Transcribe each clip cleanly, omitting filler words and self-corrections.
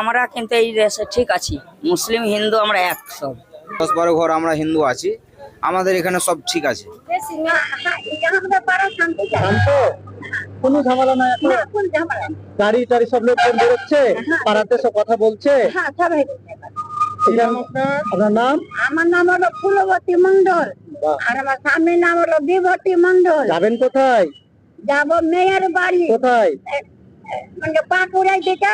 আমরা কিন্তু এই দেশে ঠিক আছি, মুসলিম হিন্দু আমরা এক সব। 10-12 ঘর আমরা হিন্দু আছি, আমাদের এখানে সব ঠিক আছে। কোনো ঝামেলা নাই এখন? গাড়ি টাড়ি সব লোকজন বেরোচ্ছে, পাড়াতে সব কথা বলছে। আপনার নাম? আমার নাম হলো ফুলবতী মন্ডল, আর আমার স্বামীর নাম হলো বিভূতি মন্ডল। যাবেন কোথায়? যাবো মেয়ের বাড়ি। কোথায়? মানে পাকুড়াই দিকে,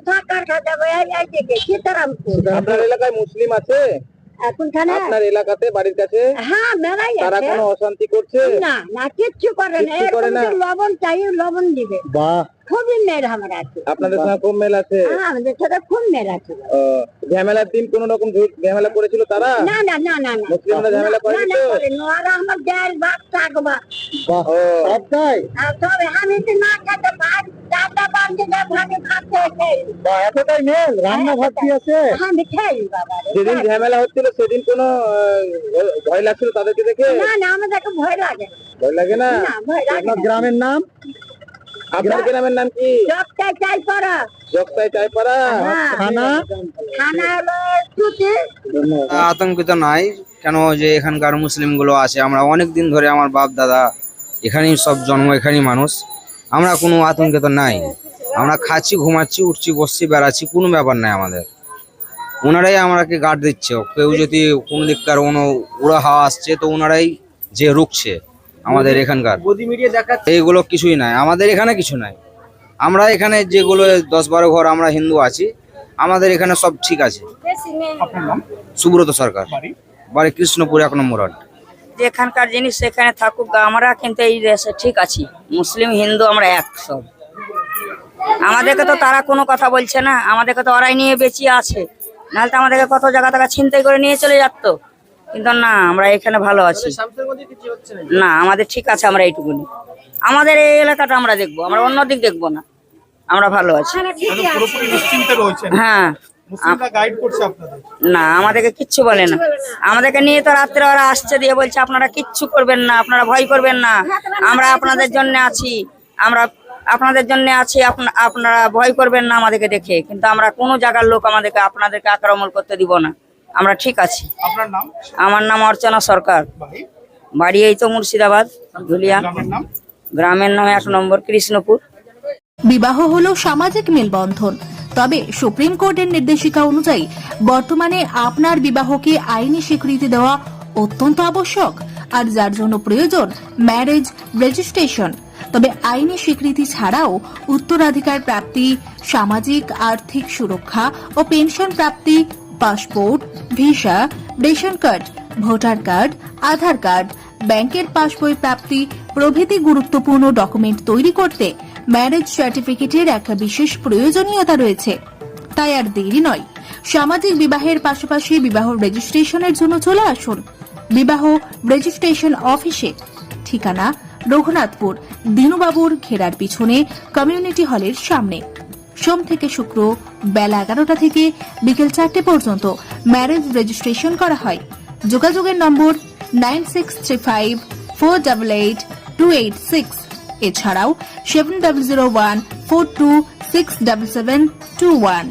সরকার যাবো এই দিকে সীতারামপুর। আপনার এলাকায় মুসলিম আছে? এখনখানে আপনার এলাকাতে বাড়ির কাছে হ্যাঁ মেলাই তারা আছে। কোনো অশান্তি করছে? না না কিচ্ছু করে না, কিচ্ছু করে এরকম না? যে লবণ চাই লবণ দিবে। বাহ, খুবই মেয়ের আমার আছে। আপনাদের সঙ্গে খুব মেল আছে। হ্যাঁ আমাদের সাথে খুব মেয়ের আছে। ঝামেলার দিন কোন রকম ঝামেলা করেছিল তারা? না না না না না মুসলিমরা ঝামেলা না করেনি না তো? করেনি, ওরা আমার দেড় ভাগ থাকবা। বাহ, সব তাই? আর তবে আমি তো না খেতে ভাগ দাদা বান্ধে ভাগে খাতে খেয়ে বাহ, এতটাই মেল, রান্না ভাত কি আছে? আমি খেয়ে বাবা রে। যেদিন ঝামেলা হচ্ছিল সেদিন কোনো ভয় লাগছিল তাদেরকে দেখে? না না আমাদেরকে ভয় লাগে না। ভয় লাগে না? না ভয় লাগে আপনার না। গ্রামের নাম? আপনার গ্রামের নাম কি? সবটাই চাই পড়া। জগতাই চাইপাড়া। হ্যাঁ। থানা? খানা হলো ছুটি। আতঙ্কিত নাই কেন, যে এখানকার মুসলিম গুলো আছে, আমরা অনেক দিন ধরে আমার বাপ দাদা এখানেই সব জন্ম, এখানেই মানুষ, আমরা কোনো আতঙ্কিত নাই। আমরা খাচ্ছি, ঘুমাচ্ছি, উঠছি, বসছি, বেড়াচ্ছি, কোনো ব্যাপার নাই আমাদের। ওনারাই আমাকে গার্ড দিচ্ছে, কেউ যদি কোন দিককার কোনো উড়া হাওয়া আসছে তো ওনারাই যে রুখছে আমাদের এখানকার। এইগুলো কিছুই নাই, আমাদের এখানে কিছু নাই। আমরা এখানে যেগুলো 10-12 ঘর আমরা হিন্দু আছি, আমাদের এখানে সব ঠিক আছে। সুব্রত সরকার, বাড়ি কৃষ্ণপুর 1 নম্বর ওয়ার্ড। যেখানকার জিনিস সেখানে থাকুক, আমরা কিন্তু এই দেশে ঠিক আছি, মুসলিম হিন্দু আমরা এক সব। আমাদেরকে তো তারা কোনো কথা বলছে না, আমাদেরকে তো ওরাই নিয়ে বেঁচে আছে, নাহলে তো আমাদেরকে কত জায়গা থেকে ছিনতাই করে নিয়ে চলে যেত। কিন্তু না, আমরা এখানে ভালো আছি, না আমাদের ঠিক আছে, আমরা এইটুকুনি। আমাদের এই এলাকাটা আমরা দেখবো, আমরা অন্য দিক দেখবো না, আমরা ভালো আছি। হ্যাঁ না, আমাদেরকে কিচ্ছু বলে না, আমাদেরকে নিয়ে তো রাত্রে ওরা আসছে দিয়ে বলছে আপনারা কিচ্ছু করবেন না, আপনারা ভয় করবেন না, আমরা আপনাদের জন্য আছি, আমরা আপনাদের জন্য আছি, আপনারা ভয় করবেন না আমাদেরকে দেখে। কিন্তু আমরা কোনো জায়গার লোক আপনাদেরকে আক্রমণ করতে দিব না, আমরা ঠিক আছি। আমার নাম অর্চনা সরকার, বাড়ি এই তো মুর্শিদাবাদ ধুলিয়া। গ্রামের নাম 1 নম্বর কৃষ্ণপুর। বিবাহ হলো সামাজিক মেলবন্ধন, তবে সুপ্রিম কোর্টের নির্দেশিকা অনুযায়ী বর্তমানে আপনার বিবাহকে আইনি স্বীকৃতি দেওয়া অত্যন্ত আবশ্যক, আর যার জন্য প্রয়োজন ম্যারেজ রেজিস্ট্রেশন। তবে আইনি স্বীকৃতি ছাড়াও উত্তরাধিকার প্রাপ্তি, সামাজিক আর্থিক সুরক্ষা ও পেনশন প্রাপ্তি, passport, visa, ration card, voter card, Aadhaar card, ব্যাংকের পাসবই প্রাপ্তি প্রভৃতি গুরুত্বপূর্ণ ডকুমেন্ট তৈরি করতে ম্যারেজ সার্টিফিকেটের একটা বিশেষ প্রয়োজনীয়তা রয়েছে। তাই আর দেরি নয়, সামাজিক বিবাহের পাশাপাশি বিবাহ রেজিস্ট্রেশনের জন্য চলে আসুন বিবাহ রেজিস্ট্রেশন অফিসে। ঠিকানা রঘুনাথপুর দিনুবাবুর ঘেরার পিছনে কমিউনিটি হলের সামনে। সোম থেকে শুক্র বেলা 11টা থেকে বিকেল 4টে পর্যন্ত ম্যারেজ রেজিস্ট্রেশন করা হয়। যোগাযোগের নম্বর 9635488286, এছাড়াও 700142677721।